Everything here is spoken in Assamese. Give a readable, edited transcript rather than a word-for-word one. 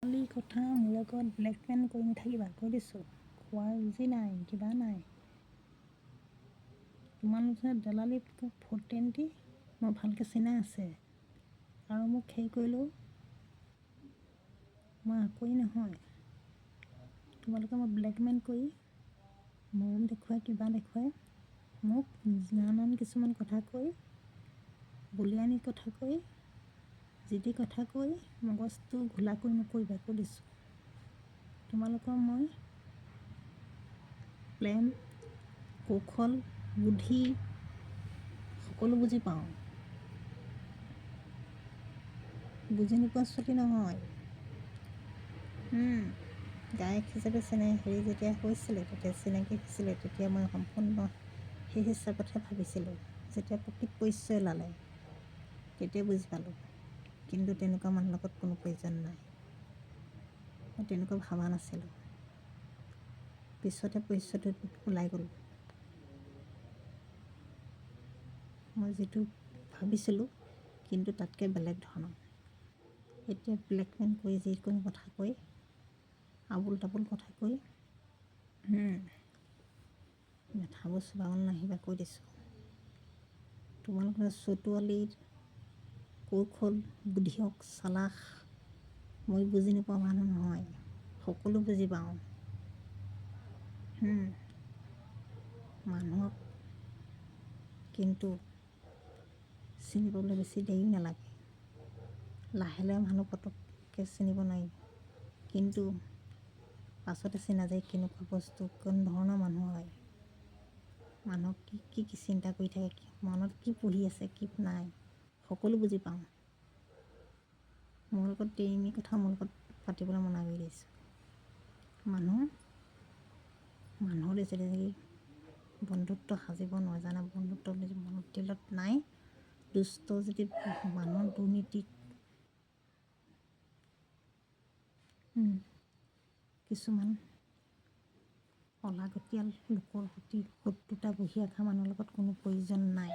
খালি কথা মোৰ লগত ব্লেকমেইল কৰি নাথাকিবা, কৈ দিছোঁ। খোৱাৰ বুজি নাই, কিবা নাই। তোমালোকে দলালি ফুটেন্টি মই ভালকৈ চিনাই আছে। আৰু মোক হেৰি কৰিলেও মই আকৰি নহয়। তোমালোকে মই ব্লেকমেইল কৰি মৰম দেখুৱাই কিবা দেখুৱাই মোক নানান কিছুমান কথা কৈ বলিয়ানি কথা কৈ যি টি কথা কৈ মগজটো ঘোলা কৰি নকৰিবা, কৈ দিছোঁ। তোমালোকৰ মই প্লেন, কৌশল, বুদ্ধি সকলো বুজি পাওঁ। বুজি নোপোৱা ছোৱালী নহয়। গায়ক হিচাপে যেতিয়া হৈছিলে, তেতিয়া চিনাকি হৈছিলে, তেতিয়া মই সম্পূৰ্ণ সেই হিচাপতহে ভাবিছিলোঁ। যেতিয়া প্ৰকৃত পৰিচয় ওলালে তেতিয়া বুজি পালোঁ। কিন্তু তেনেকুৱা মানুহৰ লগত কোনো প্ৰয়োজন নাই। মই তেনেকুৱা ভবা নাছিলোঁ। পিছতে পৰিচয়টো ওলাই গ'ল। মই যিটো ভাবিছিলোঁ কিন্তু তাতকৈ বেলেগ ধৰণৰ। এতিয়া ব্লেকমেইল কৰি যিকোনো কথা কৈ আবোল তাবোল কথা কৈ মাথাবোৰ চলাবলৈ নাহিবা, কৈ দিছোঁ। তোমালোকে চতুৱালীৰ কৌশল বুদ্ধিয়ক চালাক মই বুজি নোপোৱা মানুহ নহয়। সকলো বুজি পাওঁ। মানুহক কিন্তু চিনি পাবলৈ বেছি দেৰি নালাগে। লাহে লাহে মানুহ পটককৈ চিনিব নোৱাৰি, কিন্তু পাছতে চিনা যায় কেনেকুৱা বস্তু, কোন ধৰণৰ মানুহ হয়, মানুহক কি চিন্তা কৰি থাকে, মনত কি পঢ়ি আছে, কি নাই, সকলো বুজি পাওঁ। মোৰ লগত ডেইলি কথা মোৰ লগত পাতিবলৈ মনা কৰি দিছোঁ। মানুহলৈ যদি বন্ধুত্ব সাজিব নাজানে, বন্ধুত্ব যদি মনত দিলত নাই, দুষ্ট যদি মানুহৰ দুৰ্নীতিক কিছুমান অলাগতিয়াল লোকৰ প্ৰতি শত্ৰুতা বহি ৰখা মানুহৰ লগত কোনো প্ৰয়োজন নাই।